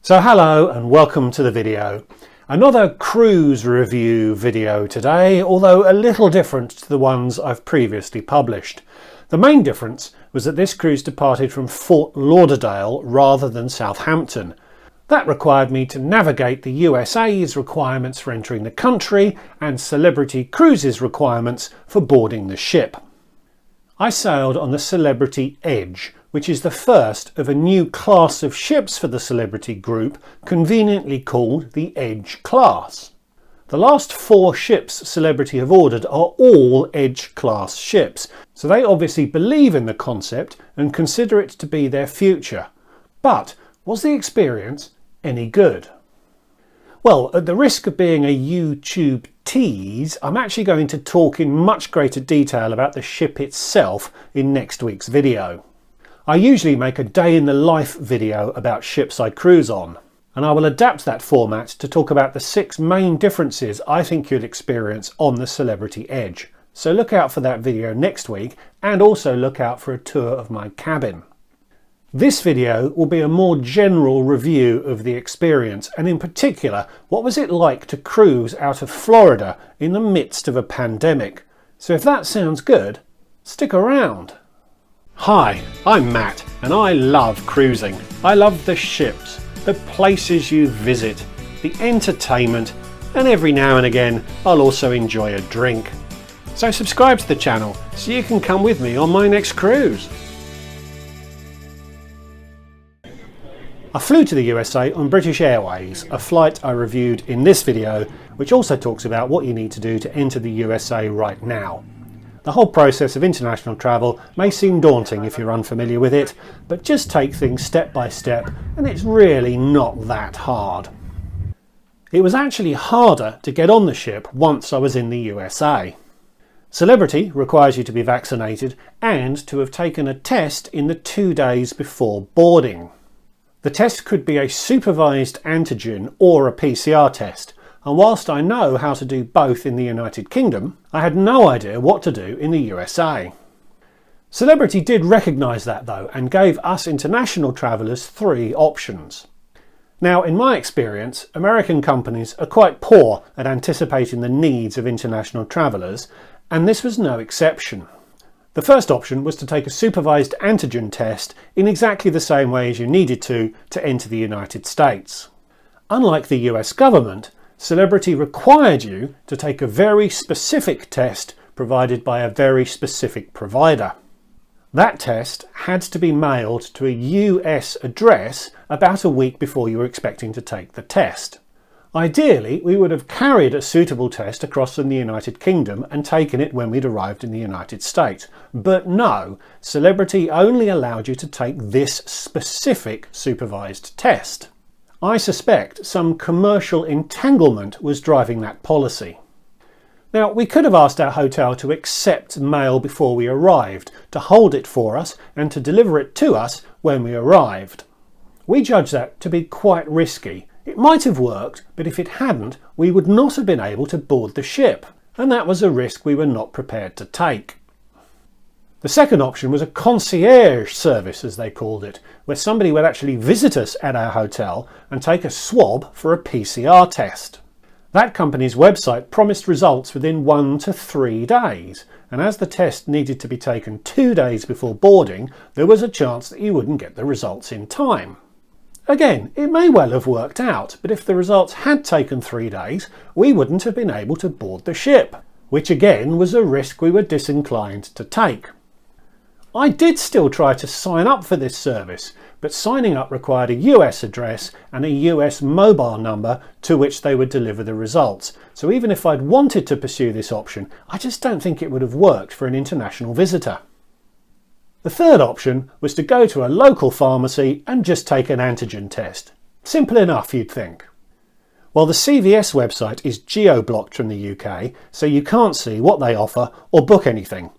So hello and welcome to the video. Another cruise review video today, although a little different to the ones I've previously published. The main difference was that this cruise departed from Fort Lauderdale rather than Southampton. That required me to navigate the USA's requirements for entering the country and Celebrity Cruises' requirements for boarding the ship. I sailed on the Celebrity Edge, which is the first of a new class of ships for the Celebrity group, conveniently called the Edge class. The last 4 ships Celebrity have ordered are all Edge class ships, so they obviously believe in the concept and consider it to be their future. But was the experience any good? Well, at the risk of being a YouTube tease, I'm actually going to talk in much greater detail about the ship itself in next week's video. I usually make a day in the life video about ships I cruise on, and I will adapt that format to talk about the 6 main differences I think you'll experience on the Celebrity Edge. So look out for that video next week, and also look out for a tour of my cabin. This video will be a more general review of the experience, and in particular, what was it like to cruise out of Florida in the midst of a pandemic. So if that sounds good, stick around. Hi, I'm Matt, and I love cruising. I love the ships, the places you visit, the entertainment, and every now and again I'll also enjoy a drink. So subscribe to the channel so you can come with me on my next cruise. I flew to the USA on British Airways, a flight I reviewed in this video, which also talks about what you need to do to enter the USA right now. The whole process of international travel may seem daunting if you're unfamiliar with it, but just take things step by step and it's really not that hard. It was actually harder to get on the ship once I was in the USA. Celebrity requires you to be vaccinated and to have taken a test in the 2 days before boarding. The test could be a supervised antigen or a PCR test, and whilst I know how to do both in the United Kingdom, I had no idea what to do in the USA. Celebrity did recognise that though, and gave us international travellers 3 options. Now, in my experience, American companies are quite poor at anticipating the needs of international travellers, and this was no exception. The first option was to take a supervised antigen test in exactly the same way as you needed to enter the United States. Unlike the US government, Celebrity required you to take a very specific test provided by a very specific provider. That test had to be mailed to a US address about a week before you were expecting to take the test. Ideally, we would have carried a suitable test across from the United Kingdom and taken it when we'd arrived in the United States. But no, Celebrity only allowed you to take this specific supervised test. I suspect some commercial entanglement was driving that policy. Now, we could have asked our hotel to accept mail before we arrived, to hold it for us and to deliver it to us when we arrived. We judged that to be quite risky. It might have worked, but if it hadn't, we would not have been able to board the ship, and that was a risk we were not prepared to take. The second option was a concierge service, as they called it, where somebody would actually visit us at our hotel and take a swab for a PCR test. That company's website promised results within 1 to 3 days, and as the test needed to be taken 2 days before boarding, there was a chance that you wouldn't get the results in time. Again, it may well have worked out, but if the results had taken 3 days, we wouldn't have been able to board the ship, which again was a risk we were disinclined to take. I did still try to sign up for this service, but signing up required a US address and a US mobile number to which they would deliver the results. So even if I'd wanted to pursue this option, I just don't think it would have worked for an international visitor. The third option was to go to a local pharmacy and just take an antigen test. Simple enough, you'd think. Well, the CVS website is geo-blocked from the UK, so you can't see what they offer or book anything.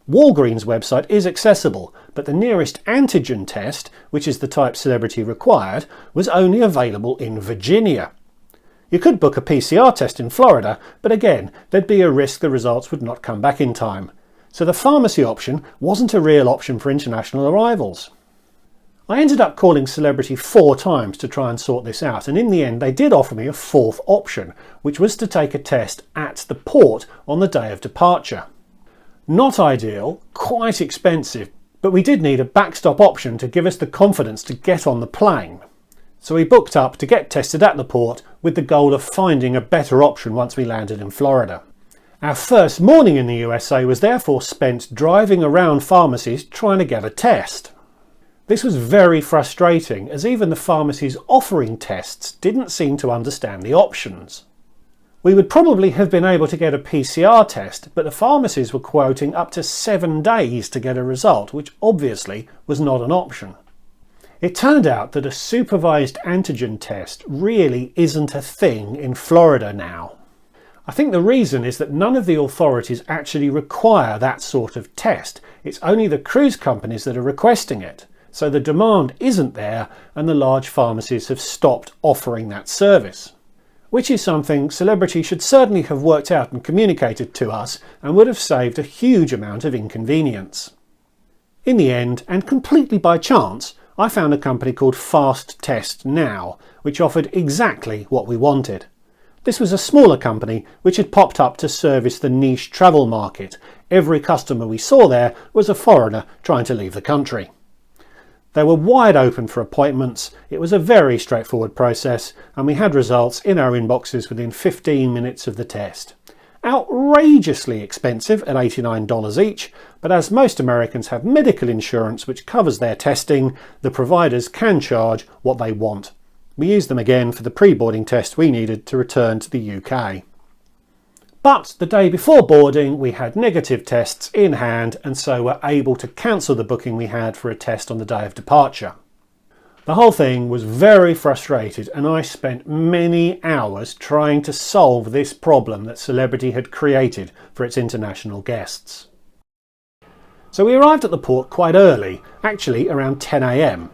Walgreens' website is accessible, but the nearest antigen test, which is the type Celebrity required, was only available in Virginia. You could book a PCR test in Florida, but again, there'd be a risk the results would not come back in time. So the pharmacy option wasn't a real option for international arrivals. I ended up calling Celebrity 4 times to try and sort this out, and in the end they did offer me a 4th option, which was to take a test at the port on the day of departure. Not ideal, quite expensive, but we did need a backstop option to give us the confidence to get on the plane. So we booked up to get tested at the port with the goal of finding a better option once we landed in Florida. Our first morning in the USA was therefore spent driving around pharmacies trying to get a test. This was very frustrating, as even the pharmacies offering tests didn't seem to understand the options. We would probably have been able to get a PCR test, but the pharmacies were quoting up to 7 days to get a result, which obviously was not an option. It turned out that a supervised antigen test really isn't a thing in Florida now. I think the reason is that none of the authorities actually require that sort of test. It's only the cruise companies that are requesting it. So the demand isn't there, and the large pharmacies have stopped offering that service. Which is something Celebrity should certainly have worked out and communicated to us, and would have saved a huge amount of inconvenience. In the end, and completely by chance, I found a company called Fast Test Now, which offered exactly what we wanted. This was a smaller company which had popped up to service the niche travel market. Every customer we saw there was a foreigner trying to leave the country. They were wide open for appointments, it was a very straightforward process, and we had results in our inboxes within 15 minutes of the test. Outrageously expensive at $89 each, but as most Americans have medical insurance which covers their testing, the providers can charge what they want. We used them again for the pre-boarding test we needed to return to the UK. But the day before boarding we had negative tests in hand, and so were able to cancel the booking we had for a test on the day of departure. The whole thing was very frustrated, and I spent many hours trying to solve this problem that Celebrity had created for its international guests. So we arrived at the port quite early, actually around 10 AM.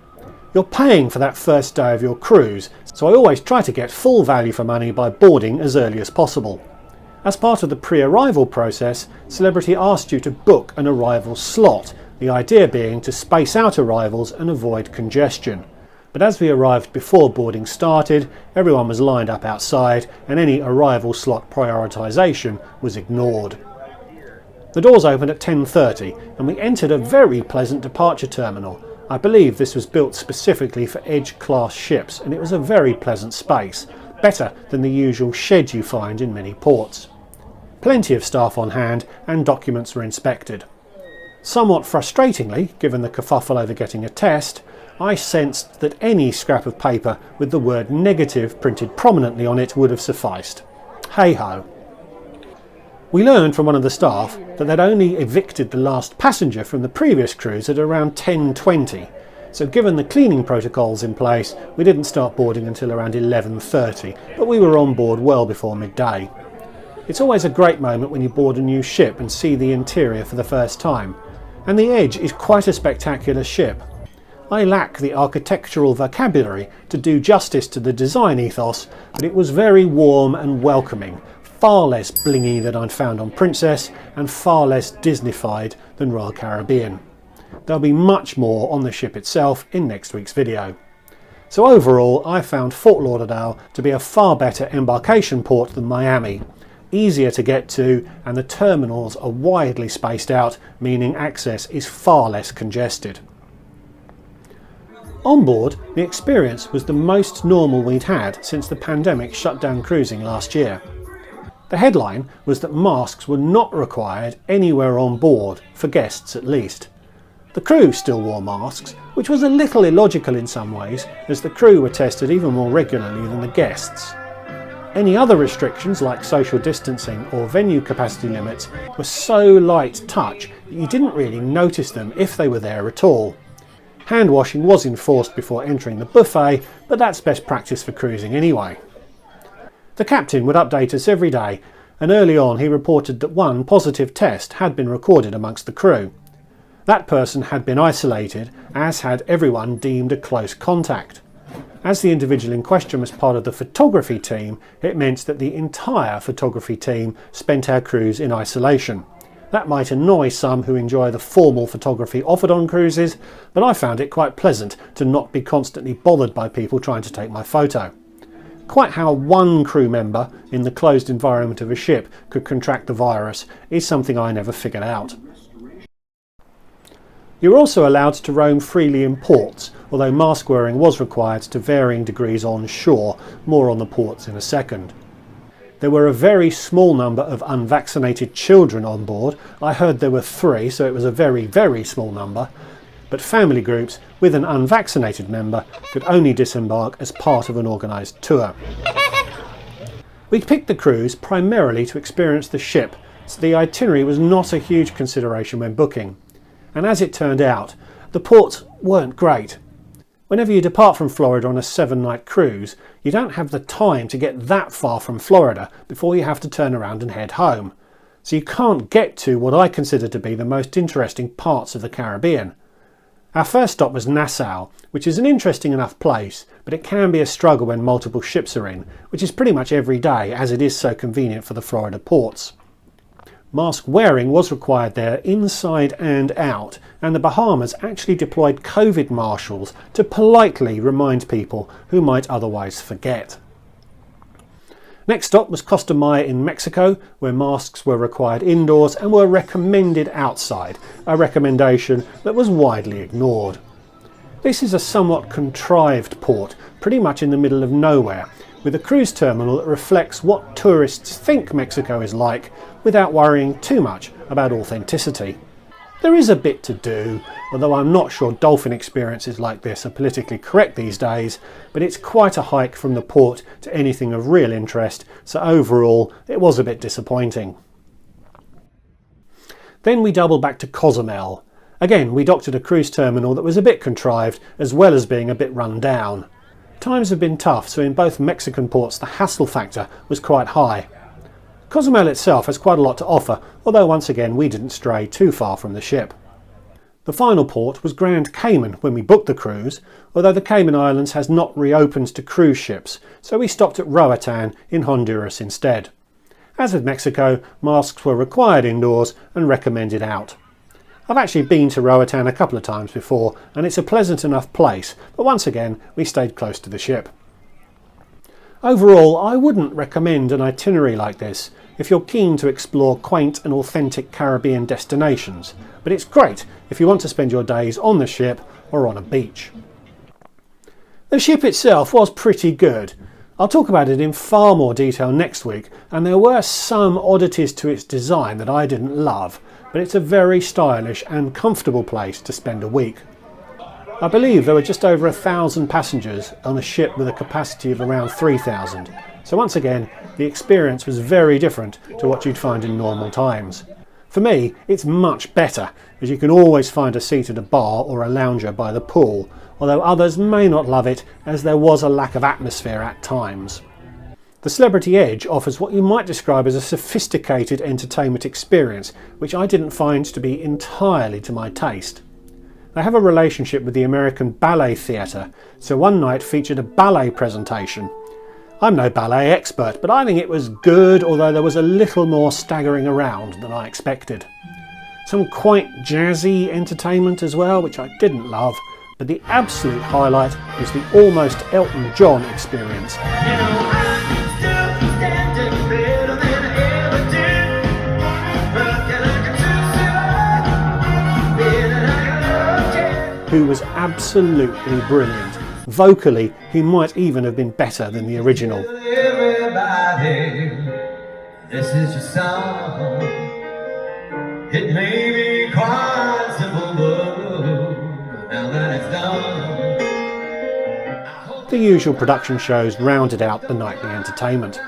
You're paying for that first day of your cruise, so I always try to get full value for money by boarding as early as possible. As part of the pre-arrival process, Celebrity asked you to book an arrival slot, the idea being to space out arrivals and avoid congestion. But as we arrived before boarding started, everyone was lined up outside and any arrival slot prioritisation was ignored. The doors opened at 10:30 and we entered a very pleasant departure terminal. I believe this was built specifically for Edge-class ships, and it was a very pleasant space, better than the usual shed you find in many ports. Plenty of staff on hand and documents were inspected. Somewhat frustratingly, given the kerfuffle over getting a test, I sensed that any scrap of paper with the word negative printed prominently on it would have sufficed. Hey ho. We learned from one of the staff that they'd only evicted the last passenger from the previous cruise at around 10:20, so given the cleaning protocols in place, we didn't start boarding until around 11:30, but we were on board well before midday. It's always a great moment when you board a new ship and see the interior for the first time, and the Edge is quite a spectacular ship. I lack the architectural vocabulary to do justice to the design ethos, but it was very warm and welcoming, far less blingy than I'd found on Princess, and far less Disneyfied than Royal Caribbean. There'll be much more on the ship itself in next week's video. So overall, I found Fort Lauderdale to be a far better embarkation port than Miami. Easier to get to, and the terminals are widely spaced out, meaning access is far less congested. On board, the experience was the most normal we'd had since the pandemic shut down cruising last year. The headline was that masks were not required anywhere on board, for guests at least. The crew still wore masks, which was a little illogical in some ways, as the crew were tested even more regularly than the guests. Any other restrictions like social distancing or venue capacity limits were so light touch that you didn't really notice them if they were there at all. Hand washing was enforced before entering the buffet, but that's best practice for cruising anyway. The captain would update us every day, and early on he reported that one positive test had been recorded amongst the crew. That person had been isolated, as had everyone deemed a close contact. As the individual in question was part of the photography team, it meant that the entire photography team spent our cruise in isolation. That might annoy some who enjoy the formal photography offered on cruises, but I found it quite pleasant to not be constantly bothered by people trying to take my photo. Quite how one crew member in the closed environment of a ship could contract the virus is something I never figured out. You were also allowed to roam freely in ports, although mask wearing was required to varying degrees on shore, more on the ports in a second. There were a very small number of unvaccinated children on board. I heard there were 3, so it was a very, very small number. But family groups with an unvaccinated member could only disembark as part of an organised tour. We picked the cruise primarily to experience the ship, so the itinerary was not a huge consideration when booking. And as it turned out, the ports weren't great. Whenever you depart from Florida on a 7-night cruise, you don't have the time to get that far from Florida before you have to turn around and head home. So you can't get to what I consider to be the most interesting parts of the Caribbean. Our first stop was Nassau, which is an interesting enough place, but it can be a struggle when multiple ships are in, which is pretty much every day as it is so convenient for the Florida ports. Mask wearing was required there inside and out, and the Bahamas actually deployed COVID marshals to politely remind people who might otherwise forget. Next stop was Costa Maya in Mexico, where masks were required indoors and were recommended outside, a recommendation that was widely ignored. This is a somewhat contrived port, pretty much in the middle of nowhere, with a cruise terminal that reflects what tourists think Mexico is like, without worrying too much about authenticity. There is a bit to do, although I'm not sure dolphin experiences like this are politically correct these days, but it's quite a hike from the port to anything of real interest, so overall it was a bit disappointing. Then we doubled back to Cozumel. Again, we docked at a cruise terminal that was a bit contrived, as well as being a bit run down. Times have been tough, so in both Mexican ports the hassle factor was quite high. Cozumel itself has quite a lot to offer, although once again we didn't stray too far from the ship. The final port was Grand Cayman when we booked the cruise, although the Cayman Islands has not reopened to cruise ships, so we stopped at Roatan in Honduras instead. As with Mexico, masks were required indoors and recommended out. I've actually been to Roatan a couple of times before, and it's a pleasant enough place, but once again we stayed close to the ship. Overall, I wouldn't recommend an itinerary like this if you're keen to explore quaint and authentic Caribbean destinations, but it's great if you want to spend your days on the ship or on a beach. The ship itself was pretty good. I'll talk about it in far more detail next week, and there were some oddities to its design that I didn't love, but it's a very stylish and comfortable place to spend a week. I believe there were just over 1,000 passengers on a ship with a capacity of around 3,000, so once again the experience was very different to what you'd find in normal times. For me, it's much better, as you can always find a seat at a bar or a lounger by the pool, although others may not love it as there was a lack of atmosphere at times. The Celebrity Edge offers what you might describe as a sophisticated entertainment experience, which I didn't find to be entirely to my taste. They have a relationship with the American Ballet Theatre, so one night featured a ballet presentation. I'm no ballet expert, but I think it was good, although there was a little more staggering around than I expected. Some quite jazzy entertainment as well, which I didn't love, but the absolute highlight was the almost Elton John experience. Who was absolutely brilliant. Vocally, he might even have been better than the original. Everybody, this is your song. It may be quite simple, but now that it's done. The usual production shows rounded out the nightly entertainment.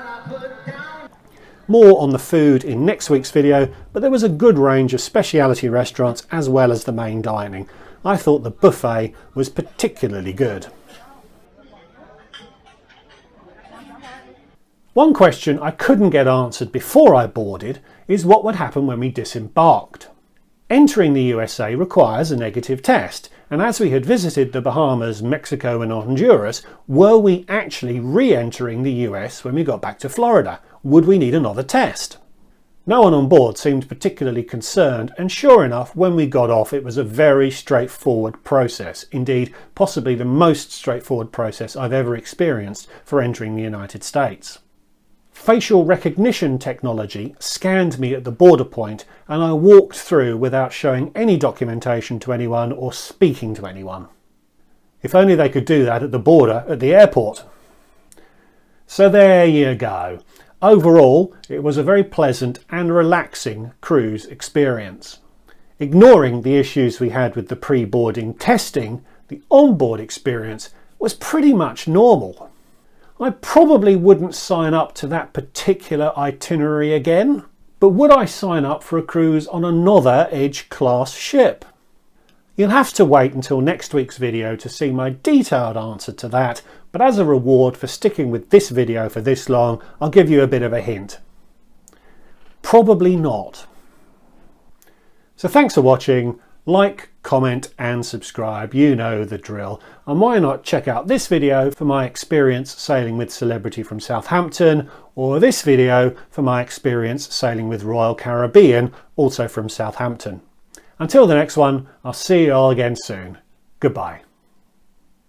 More on the food in next week's video, but there was a good range of specialty restaurants as well as the main dining. I thought the buffet was particularly good. One question I couldn't get answered before I boarded is what would happen when we disembarked. Entering the USA requires a negative test, and as we had visited the Bahamas, Mexico and Honduras, were we actually re-entering the US when we got back to Florida? Would we need another test? No one on board seemed particularly concerned, and sure enough, when we got off it was a very straightforward process. Indeed, possibly the most straightforward process I've ever experienced for entering the United States. Facial recognition technology scanned me at the border point and I walked through without showing any documentation to anyone or speaking to anyone. If only they could do that at the border at the airport. So there you go. Overall, it was a very pleasant and relaxing cruise experience. Ignoring the issues we had with the pre-boarding testing, the onboard experience was pretty much normal. I probably wouldn't sign up to that particular itinerary again, but would I sign up for a cruise on another Edge class ship? You'll have to wait until next week's video to see my detailed answer to that, but as a reward for sticking with this video for this long, I'll give you a bit of a hint. Probably not. So thanks for watching. Like, comment and subscribe, you know the drill. And why not check out this video for my experience sailing with Celebrity from Southampton, or this video for my experience sailing with Royal Caribbean, also from Southampton. Until the next one, I'll see you all again soon. Goodbye.